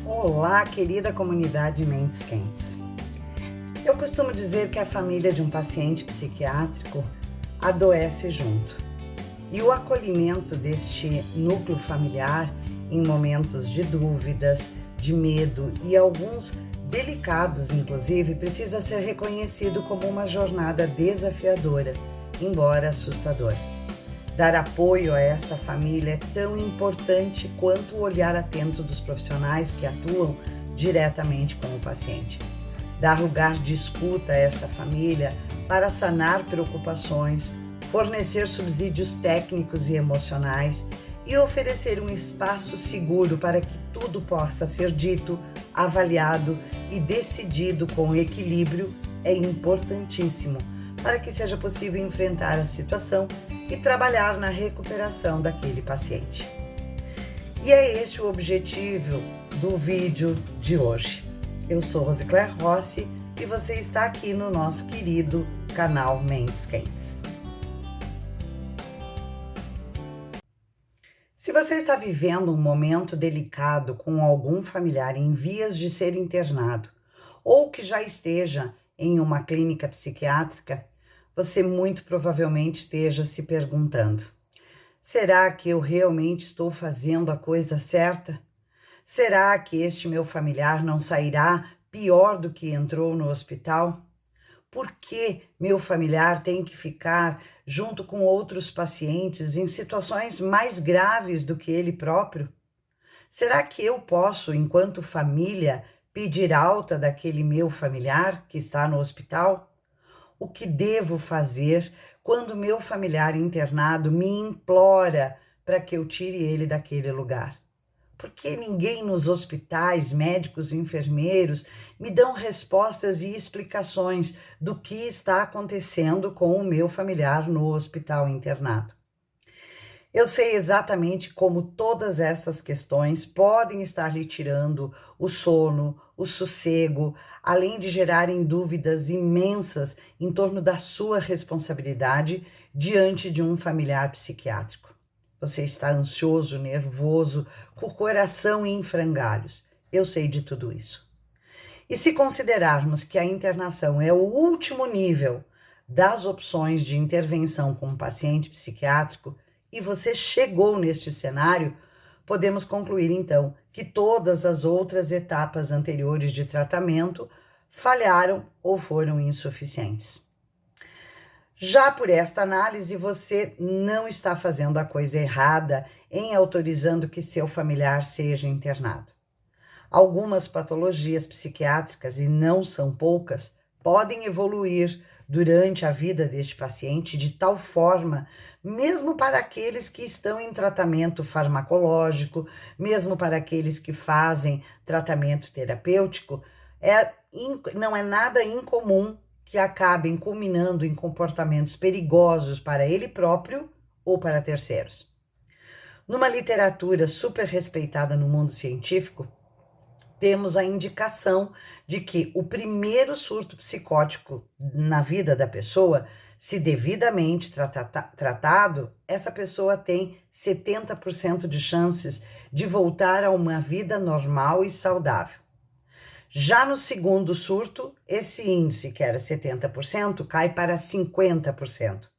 Olá, querida comunidade Mentes Quentes. Eu costumo dizer que a família de um paciente psiquiátrico adoece junto. E o acolhimento deste núcleo familiar em momentos de dúvidas, de medo e alguns delicados, inclusive, precisa ser reconhecido como uma jornada desafiadora, embora assustadora. Dar apoio a esta família é tão importante quanto o olhar atento dos profissionais que atuam diretamente com o paciente. Dar lugar de escuta a esta família para sanar preocupações, fornecer subsídios técnicos e emocionais e oferecer um espaço seguro para que tudo possa ser dito, avaliado e decidido com equilíbrio é importantíssimo para que seja possível enfrentar a situação e trabalhar na recuperação daquele paciente. E é este o objetivo do vídeo de hoje. Eu sou Rosicléia Rossi e você está aqui no nosso querido canal Mentes Quentes. Se você está vivendo um momento delicado com algum familiar em vias de ser internado ou que já esteja em uma clínica psiquiátrica, você muito provavelmente esteja se perguntando: será que eu realmente estou fazendo a coisa certa? Será que este meu familiar não sairá pior do que entrou no hospital? Por que meu familiar tem que ficar junto com outros pacientes em situações mais graves do que ele próprio? Será que eu posso, enquanto família, pedir alta daquele meu familiar que está no hospital? O que devo fazer quando meu familiar internado me implora para que eu tire ele daquele lugar? Por que ninguém nos hospitais, médicos e enfermeiros, me dão respostas e explicações do que está acontecendo com o meu familiar no hospital internado? Eu sei exatamente como todas essas questões podem estar lhe tirando o sono, o sossego, além de gerarem dúvidas imensas em torno da sua responsabilidade diante de um familiar psiquiátrico. Você está ansioso, nervoso, com o coração em frangalhos. Eu sei de tudo isso. E se considerarmos que a internação é o último nível das opções de intervenção com um paciente psiquiátrico, e você chegou neste cenário, podemos concluir então que todas as outras etapas anteriores de tratamento falharam ou foram insuficientes. Já por esta análise, você não está fazendo a coisa errada em autorizando que seu familiar seja internado. Algumas patologias psiquiátricas, e não são poucas, podem evoluir durante a vida deste paciente de tal forma, mesmo para aqueles que estão em tratamento farmacológico, mesmo para aqueles que fazem tratamento terapêutico, não é nada incomum que acabem culminando em comportamentos perigosos para ele próprio ou para terceiros. Numa literatura super respeitada no mundo científico, temos a indicação de que o primeiro surto psicótico na vida da pessoa, se devidamente tratado, essa pessoa tem 70% de chances de voltar a uma vida normal e saudável. Já no segundo surto, esse índice, que era 70%, cai para 50%.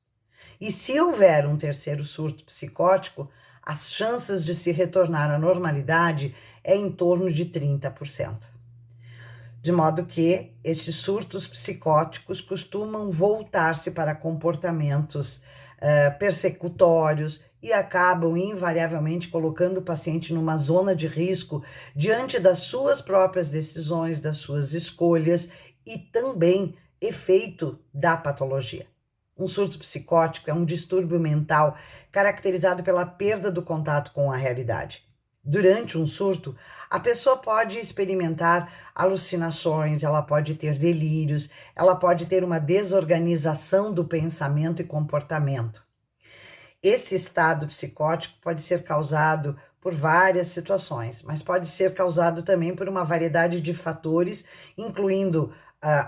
E se houver um terceiro surto psicótico, as chances de se retornar à normalidade é em torno de 30%. De modo que estes surtos psicóticos costumam voltar-se para comportamentos persecutórios e acabam invariavelmente colocando o paciente numa zona de risco diante das suas próprias decisões, das suas escolhas e também efeito da patologia. Um surto psicótico é um distúrbio mental caracterizado pela perda do contato com a realidade. Durante um surto, a pessoa pode experimentar alucinações, ela pode ter delírios, ela pode ter uma desorganização do pensamento e comportamento. Esse estado psicótico pode ser causado por várias situações, mas pode ser causado também por uma variedade de fatores, incluindo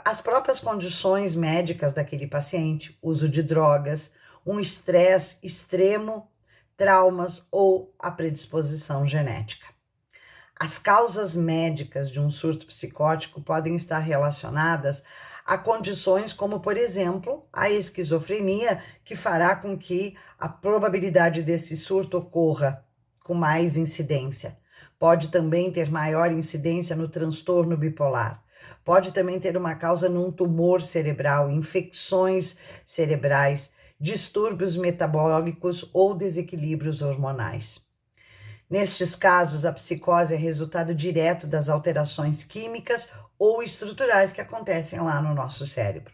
as próprias condições médicas daquele paciente, uso de drogas, um estresse extremo, traumas ou a predisposição genética. As causas médicas de um surto psicótico podem estar relacionadas a condições como, por exemplo, a esquizofrenia, que fará com que a probabilidade desse surto ocorra com mais incidência. Pode também ter maior incidência no transtorno bipolar. Pode também ter uma causa num tumor cerebral, infecções cerebrais, distúrbios metabólicos ou desequilíbrios hormonais. Nestes casos, a psicose é resultado direto das alterações químicas ou estruturais que acontecem lá no nosso cérebro.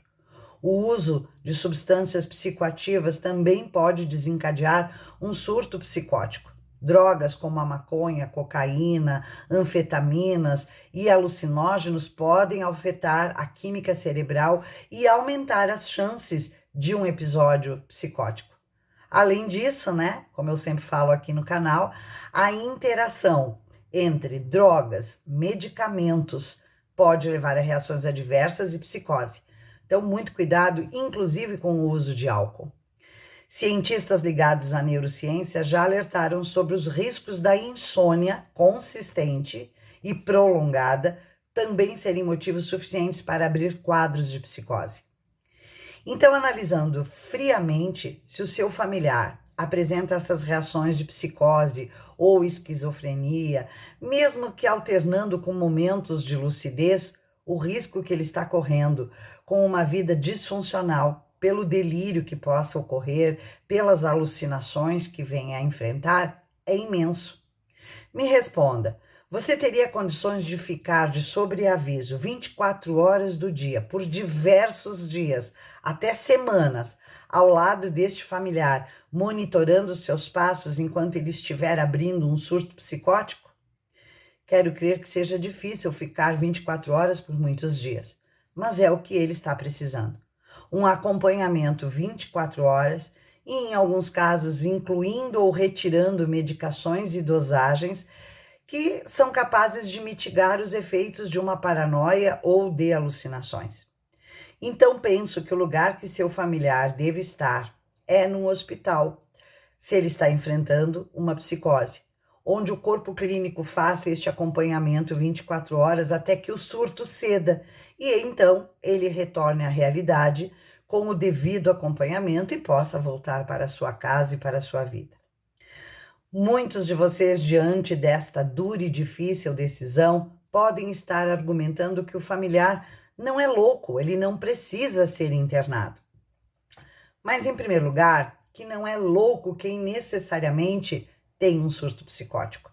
O uso de substâncias psicoativas também pode desencadear um surto psicótico. Drogas como a maconha, cocaína, anfetaminas e alucinógenos podem afetar a química cerebral e aumentar as chances de um episódio psicótico. Além disso, né, como eu sempre falo aqui no canal, a interação entre drogas, medicamentos, pode levar a reações adversas e psicose. Então, muito cuidado, inclusive com o uso de álcool. Cientistas ligados à neurociência já alertaram sobre os riscos da insônia consistente e prolongada também serem motivos suficientes para abrir quadros de psicose. Então, analisando friamente se o seu familiar apresenta essas reações de psicose ou esquizofrenia, mesmo que alternando com momentos de lucidez, o risco que ele está correndo com uma vida disfuncional, pelo delírio que possa ocorrer, pelas alucinações que venha a enfrentar, é imenso. Me responda, você teria condições de ficar de sobreaviso 24 horas do dia, por diversos dias, até semanas, ao lado deste familiar, monitorando os seus passos enquanto ele estiver abrindo um surto psicótico? Quero crer que seja difícil ficar 24 horas por muitos dias, mas é o que ele está precisando. Um acompanhamento 24 horas e, em alguns casos, incluindo ou retirando medicações e dosagens que são capazes de mitigar os efeitos de uma paranoia ou de alucinações. Então, penso que o lugar que seu familiar deve estar é num hospital, se ele está enfrentando uma psicose, onde o corpo clínico faça este acompanhamento 24 horas até que o surto ceda e então ele retorne à realidade com o devido acompanhamento e possa voltar para a sua casa e para a sua vida. Muitos de vocês, diante desta dura e difícil decisão, podem estar argumentando que o familiar não é louco, ele não precisa ser internado. Mas, em primeiro lugar, que não é louco quem necessariamente tem um surto psicótico.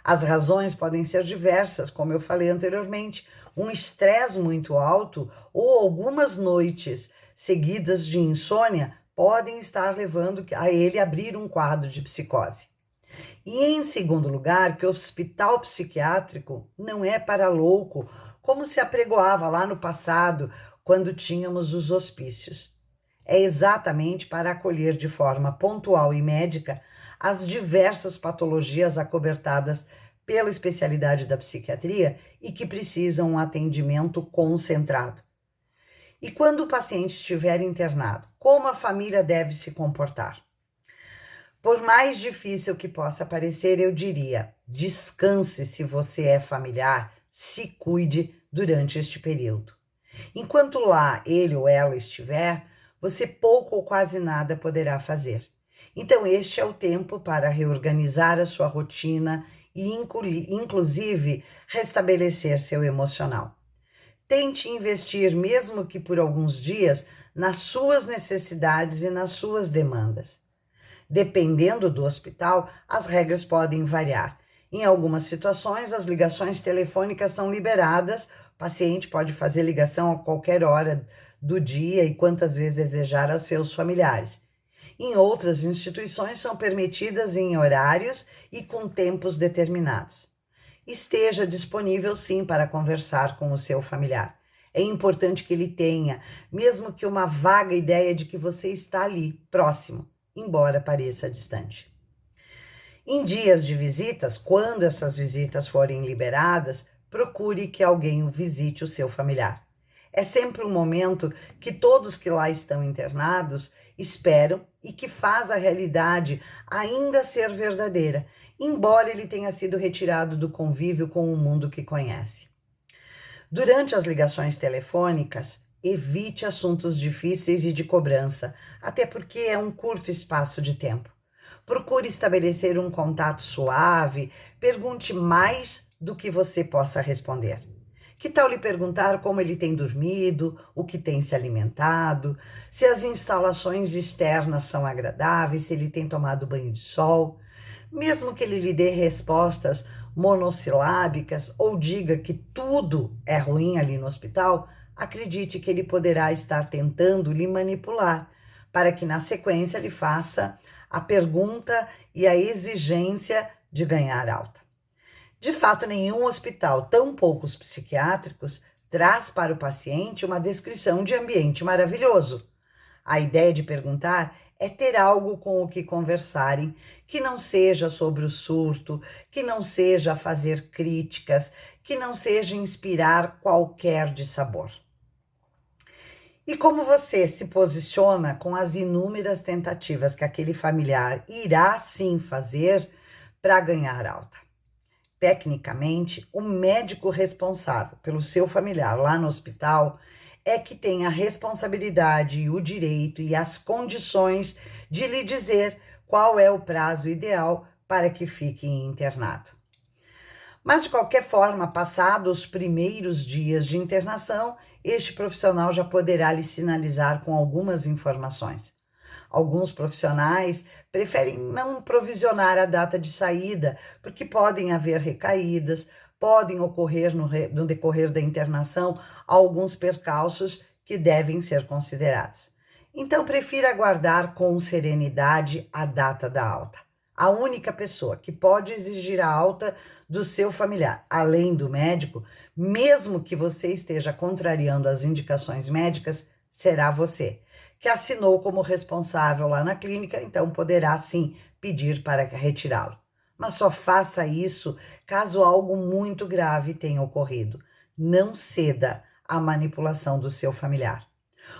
As razões podem ser diversas, como eu falei anteriormente, um estresse muito alto ou algumas noites seguidas de insônia podem estar levando a ele a abrir um quadro de psicose. E, em segundo lugar, que o hospital psiquiátrico não é para louco, como se apregoava lá no passado, quando tínhamos os hospícios. É exatamente para acolher de forma pontual e médica as diversas patologias acobertadas pela especialidade da psiquiatria e que precisam um atendimento concentrado. E quando o paciente estiver internado, como a família deve se comportar? Por mais difícil que possa parecer, eu diria, descanse se você é familiar, se cuide durante este período. Enquanto lá ele ou ela estiver, você pouco ou quase nada poderá fazer. Então este é o tempo para reorganizar a sua rotina e inclusive restabelecer seu emocional. Tente investir, mesmo que por alguns dias, nas suas necessidades e nas suas demandas. Dependendo do hospital, as regras podem variar. Em algumas situações, as ligações telefônicas são liberadas, o paciente pode fazer ligação a qualquer hora do dia e quantas vezes desejar aos seus familiares. Em outras instituições, são permitidas em horários e com tempos determinados. Esteja disponível, sim, para conversar com o seu familiar. É importante que ele tenha, mesmo que uma vaga ideia de que você está ali, próximo, embora pareça distante. Em dias de visitas, quando essas visitas forem liberadas, procure que alguém visite o seu familiar. É sempre um momento que todos que lá estão internados esperam e que faz a realidade ainda ser verdadeira. embora ele tenha sido retirado do convívio com o mundo que conhece. Durante as ligações telefônicas, evite assuntos difíceis e de cobrança, até porque é um curto espaço de tempo. Procure estabelecer um contato suave, pergunte mais do que você possa responder. Que tal lhe perguntar como ele tem dormido, o que tem se alimentado, se as instalações externas são agradáveis, se ele tem tomado banho de sol? Mesmo que ele lhe dê respostas monossilábicas ou diga que tudo é ruim ali no hospital, acredite que ele poderá estar tentando lhe manipular, para que na sequência lhe faça a pergunta e a exigência de ganhar alta. De fato, nenhum hospital, tampouco os psiquiátricos, traz para o paciente uma descrição de ambiente maravilhoso. A ideia de perguntar é ter algo com o que conversarem, que não seja sobre o surto, que não seja fazer críticas, que não seja inspirar qualquer dissabor. E como você se posiciona com as inúmeras tentativas que aquele familiar irá sim fazer para ganhar alta? Tecnicamente, o médico responsável pelo seu familiar lá no hospital é que tem a responsabilidade e o direito e as condições de lhe dizer qual é o prazo ideal para que fique internado. Mas, de qualquer forma, passados os primeiros dias de internação, este profissional já poderá lhe sinalizar com algumas informações. Alguns profissionais preferem não provisionar a data de saída, porque podem haver recaídas, podem ocorrer no decorrer da internação alguns percalços que devem ser considerados. Então, prefira aguardar com serenidade a data da alta. A única pessoa que pode exigir a alta do seu familiar, além do médico, mesmo que você esteja contrariando as indicações médicas, será você, que assinou como responsável lá na clínica, então poderá sim pedir para retirá-lo. Mas só faça isso caso algo muito grave tenha ocorrido. Não ceda à manipulação do seu familiar.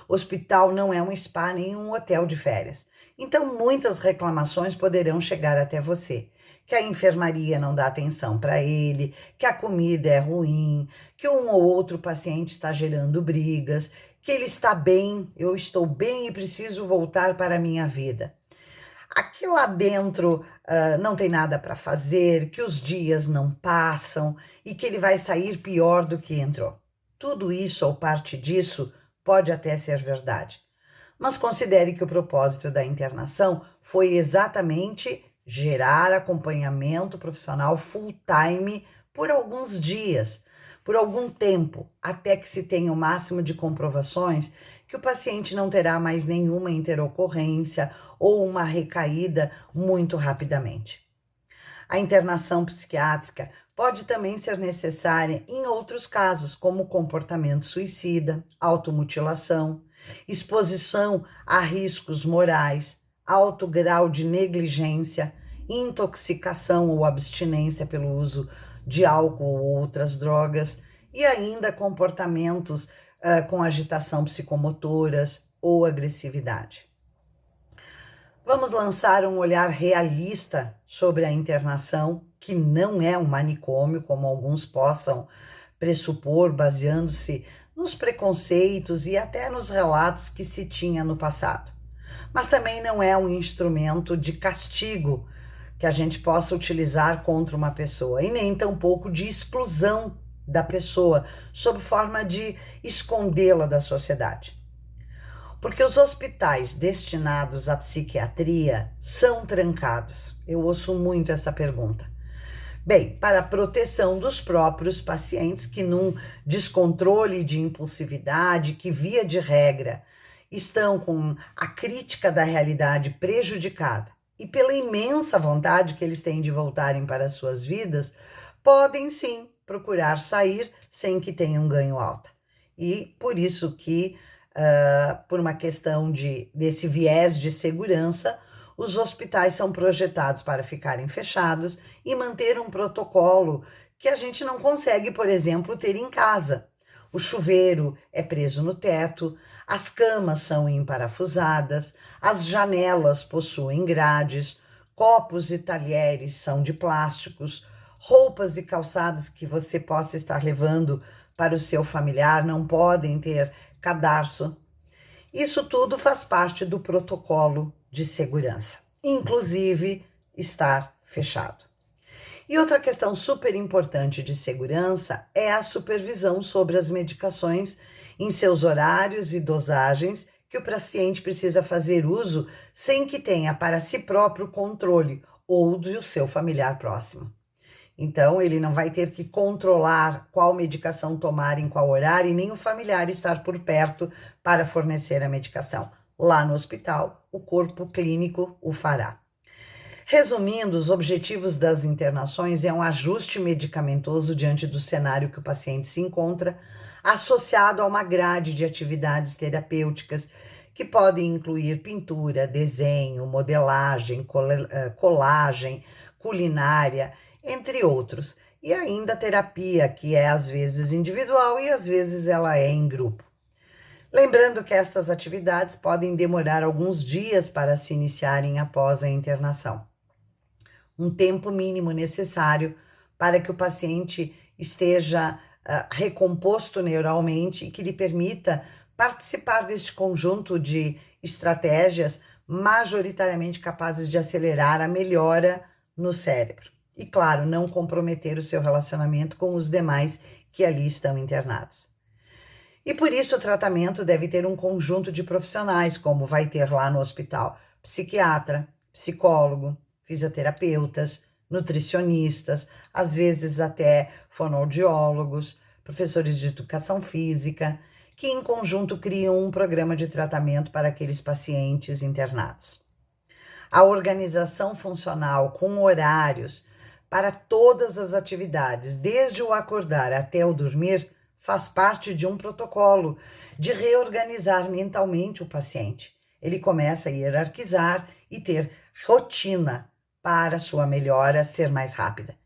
O hospital não é um spa nem um hotel de férias. Então, muitas reclamações poderão chegar até você. Que a enfermaria não dá atenção para ele, que a comida é ruim, que um ou outro paciente está gerando brigas, que ele está bem, eu estou bem e preciso voltar para a minha vida. Aqui lá dentro não tem nada para fazer, que os dias não passam e que ele vai sair pior do que entrou. Tudo isso ou parte disso pode até ser verdade. Mas considere que o propósito da internação foi exatamente gerar acompanhamento profissional full-time por alguns dias, por algum tempo, até que se tenha o máximo de comprovações que o paciente não terá mais nenhuma interocorrência ou uma recaída muito rapidamente. A internação psiquiátrica pode também ser necessária em outros casos, como comportamento suicida, automutilação, exposição a riscos morais, alto grau de negligência, intoxicação ou abstinência pelo uso de álcool ou outras drogas, e ainda comportamentos com agitação psicomotoras ou agressividade. Vamos lançar um olhar realista sobre a internação, que não é um manicômio, como alguns possam pressupor, baseando-se nos preconceitos e até nos relatos que se tinha no passado. Mas também não é um instrumento de castigo que a gente possa utilizar contra uma pessoa, e nem tampouco de exclusão da pessoa, sob forma de escondê-la da sociedade. Porque os hospitais destinados à psiquiatria são trancados. Eu ouço muito essa pergunta. Bem, para a proteção dos próprios pacientes que num descontrole de impulsividade, que via de regra estão com a crítica da realidade prejudicada e pela imensa vontade que eles têm de voltarem para as suas vidas, podem sim procurar sair sem que tenham ganho alta. E por isso que, por uma questão desse viés de segurança, os hospitais são projetados para ficarem fechados e manter um protocolo que a gente não consegue, por exemplo, ter em casa. O chuveiro é preso no teto, as camas são emparafusadas, as janelas possuem grades, copos e talheres são de plásticos, roupas e calçados que você possa estar levando para o seu familiar não podem ter cadarço. Isso tudo faz parte do protocolo de segurança, inclusive estar fechado. E outra questão super importante de segurança é a supervisão sobre as medicações em seus horários e dosagens que o paciente precisa fazer uso sem que tenha para si próprio controle ou do seu familiar próximo. Então, ele não vai ter que controlar qual medicação tomar em qual horário e nem o familiar estar por perto para fornecer a medicação. Lá no hospital, o corpo clínico o fará. Resumindo, os objetivos das internações é um ajuste medicamentoso diante do cenário que o paciente se encontra, associado a uma grade de atividades terapêuticas que podem incluir pintura, desenho, modelagem, colagem, culinária, entre outros. E ainda a terapia, que é às vezes individual e às vezes ela é em grupo. Lembrando que estas atividades podem demorar alguns dias para se iniciarem após a internação. Um tempo mínimo necessário para que o paciente esteja recomposto neuralmente e que lhe permita participar deste conjunto de estratégias majoritariamente capazes de acelerar a melhora no cérebro. E, claro, não comprometer o seu relacionamento com os demais que ali estão internados. E por isso o tratamento deve ter um conjunto de profissionais, como vai ter lá no hospital: psiquiatra, psicólogo, fisioterapeutas, nutricionistas, às vezes até fonoaudiólogos, professores de educação física, que em conjunto criam um programa de tratamento para aqueles pacientes internados. A organização funcional com horários para todas as atividades, desde o acordar até o dormir, faz parte de um protocolo de reorganizar mentalmente o paciente. Ele começa a hierarquizar e ter rotina para sua melhora ser mais rápida.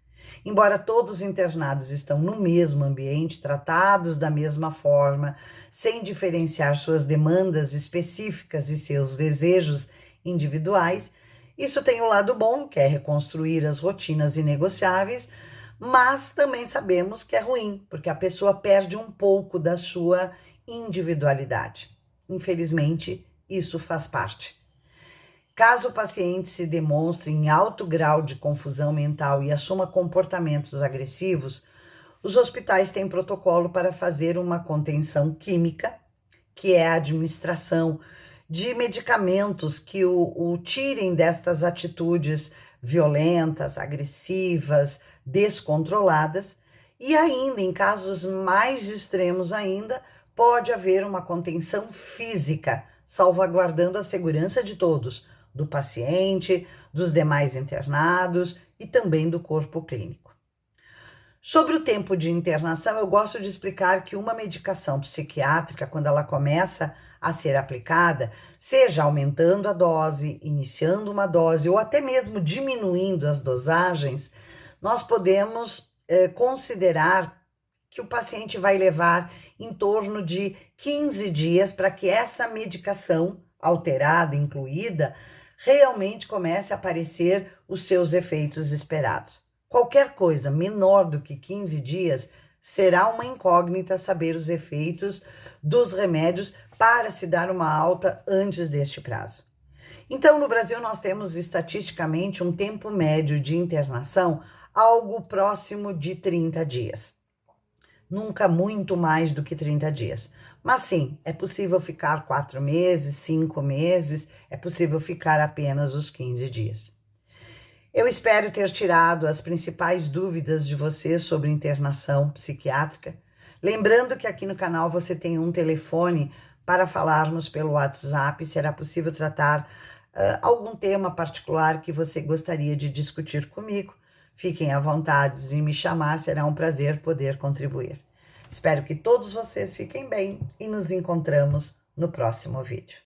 Embora todos os internados estão no mesmo ambiente, tratados da mesma forma, sem diferenciar suas demandas específicas e seus desejos individuais, isso tem o lado bom, que é reconstruir as rotinas inegociáveis, mas também sabemos que é ruim, porque a pessoa perde um pouco da sua individualidade. Infelizmente, isso faz parte. Caso o paciente se demonstre em alto grau de confusão mental e assuma comportamentos agressivos, os hospitais têm protocolo para fazer uma contenção química, que é a administração de medicamentos que o tirem destas atitudes violentas, agressivas, descontroladas, e ainda, em casos mais extremos ainda, pode haver uma contenção física, salvaguardando a segurança de todos, do paciente, dos demais internados e também do corpo clínico. Sobre o tempo de internação, eu gosto de explicar que uma medicação psiquiátrica, quando ela começa a ser aplicada, seja aumentando a dose, iniciando uma dose ou até mesmo diminuindo as dosagens, nós podemos considerar que o paciente vai levar em torno de 15 dias para que essa medicação alterada, incluída, realmente comece a aparecer os seus efeitos esperados. Qualquer coisa menor do que 15 dias será uma incógnita saber os efeitos dos remédios para se dar uma alta antes deste prazo. Então, no Brasil, nós temos estatisticamente um tempo médio de internação algo próximo de 30 dias. Nunca muito mais do que 30 dias. Mas sim, é possível ficar 4 meses, 5 meses, é possível ficar apenas os 15 dias. Eu espero ter tirado as principais dúvidas de você sobre internação psiquiátrica. Lembrando que aqui no canal você tem um telefone para falarmos pelo WhatsApp, será possível tratar algum tema particular que você gostaria de discutir comigo. Fiquem à vontade em me chamar, será um prazer poder contribuir. Espero que todos vocês fiquem bem e nos encontramos no próximo vídeo.